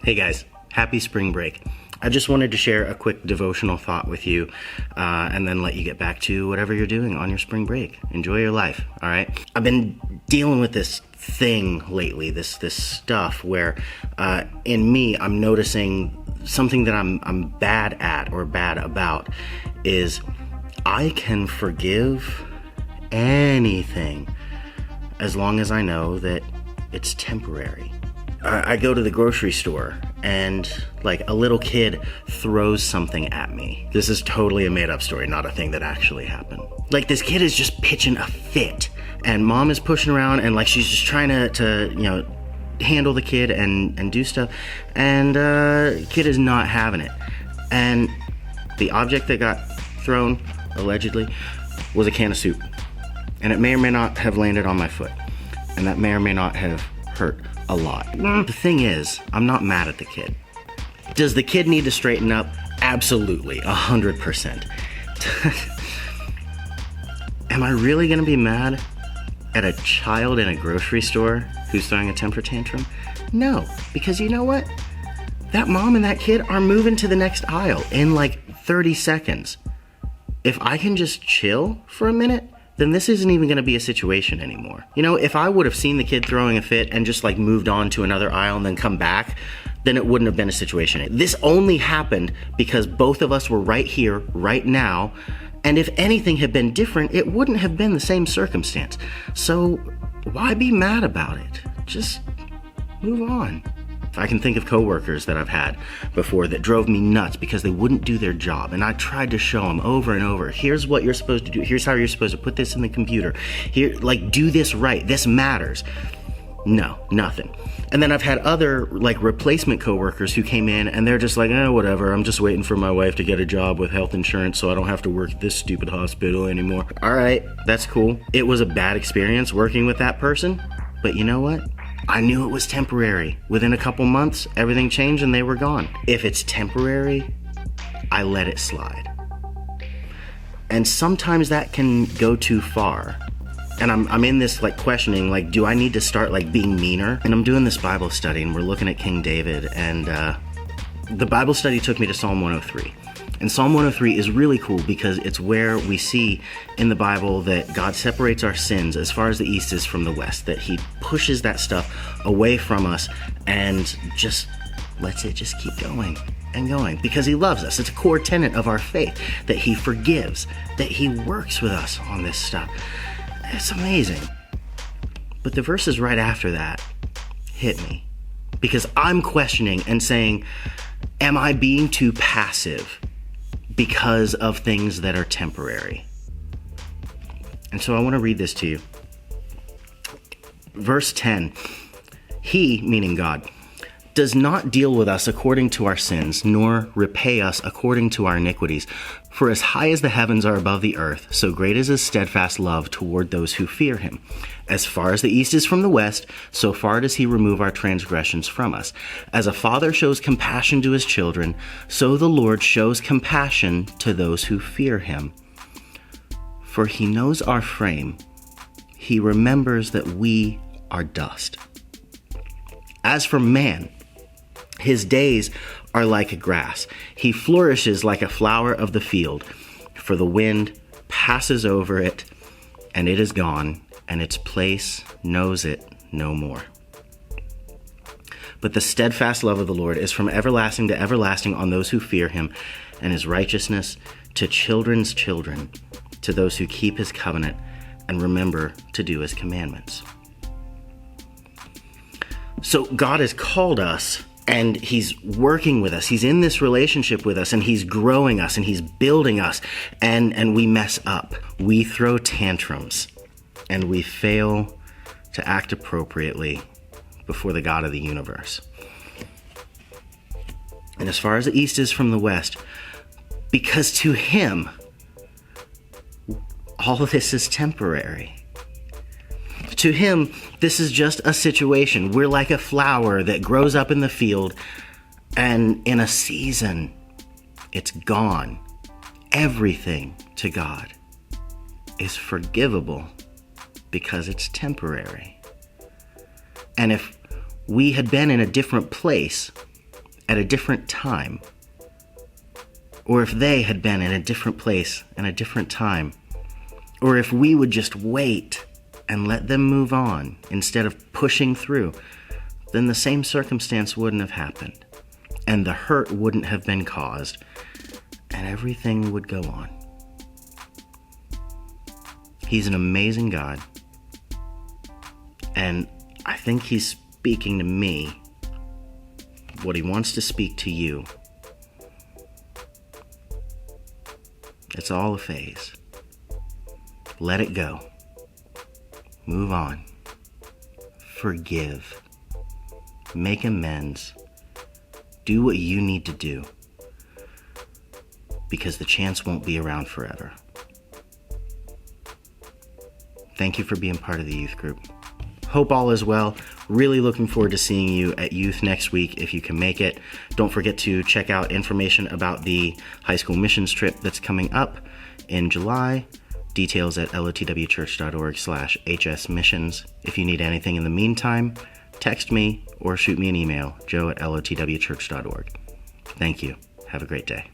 Hey guys, happy spring break. I just wanted to share a quick devotional thought with you and then let you get back to whatever you're doing on your spring break. Enjoy your life, all right? I've been dealing with this thing lately, this stuff where in me I'm noticing something that I'm bad at or bad about is I can forgive anything as long as I know that it's temporary. I go to the grocery store and like a little kid throws something at me. This is totally a made up story, not a thing that actually happened. Like this kid is just pitching a fit and mom is pushing around and like she's just trying to handle the kid and do stuff, and kid is not having it. And the object that got thrown, allegedly, was a can of soup. And it may or may not have landed on my foot. And that may or may not have hurt a lot. The thing is, I'm not mad at the kid. Does the kid need to straighten up? Absolutely, 100%. Am I really gonna be mad at a child in a grocery store who's throwing a temper tantrum? No, because you know what? That mom and that kid are moving to the next aisle in like 30 seconds. If I can just chill for a minute, then this isn't even going to be a situation anymore. You know, if I would have seen the kid throwing a fit and just like moved on to another aisle and then come back, then it wouldn't have been a situation. This only happened because both of us were right here, right now, and if anything had been different, it wouldn't have been the same circumstance. So why be mad about it? Just move on. I can think of coworkers that I've had before that drove me nuts because they wouldn't do their job. And I tried to show them over and over, here's what you're supposed to do. Here's how you're supposed to put this in the computer. Here, like, do this right. This matters. No, nothing. And then I've had other like replacement coworkers who came in and they're just like, whatever. I'm just waiting for my wife to get a job with health insurance so I don't have to work at this stupid hospital anymore. All right, that's cool. It was a bad experience working with that person, but you know what? I knew it was temporary. Within a couple months, everything changed and they were gone. If it's temporary, I let it slide. And sometimes that can go too far. And I'm in this like questioning, like, do I need to start like being meaner? And I'm doing this Bible study and we're looking at King David, and the Bible study took me to Psalm 103. And Psalm 103 is really cool because it's where we see in the Bible that God separates our sins as far as the east is from the west, that he pushes that stuff away from us and just lets it just keep going and going because he loves us. It's a core tenet of our faith that he forgives, that he works with us on this stuff. It's amazing. But the verses right after that hit me because I'm questioning and saying, am I being too passive because of things that are temporary? And so I want to read this to you. Verse 10, he, meaning God, does not deal with us according to our sins, nor repay us according to our iniquities. For as high as the heavens are above the earth, so great is his steadfast love toward those who fear him. As far as the east is from the west, so far does he remove our transgressions from us. As a father shows compassion to his children, so the Lord shows compassion to those who fear him. For he knows our frame. He remembers that we are dust. As for man, his days are like grass. He flourishes like a flower of the field, for the wind passes over it, and it is gone, and its place knows it no more. But the steadfast love of the Lord is from everlasting to everlasting on those who fear him, and his righteousness to children's children, to those who keep his covenant and remember to do his commandments. So God has called us and he's working with us. He's in this relationship with us and he's growing us and he's building us, and we mess up. We throw tantrums and we fail to act appropriately before the God of the universe. And as far as the east is from the west, because to him, all of this is temporary. To him, this is just a situation. We're like a flower that grows up in the field, and in a season, it's gone. Everything to God is forgivable because it's temporary. And if we had been in a different place, at a different time, or if they had been in a different place and a different time, or if we would just wait and let them move on instead of pushing through, then the same circumstance wouldn't have happened, and the hurt wouldn't have been caused, and everything would go on. He's an amazing God, and I think he's speaking to me what he wants to speak to you. It's all a phase. Let it go. Move on. Forgive. Make amends. Do what you need to do, because the chance won't be around forever. Thank you for being part of the youth group. Hope all is well. Really looking forward to seeing you at youth next week if you can make it. Don't forget to check out information about the high school missions trip that's coming up in July. Details at lotwchurch.org/hsmissions. If you need anything in the meantime, text me or shoot me an email, joe@lotwchurch.org. Thank you. Have a great day.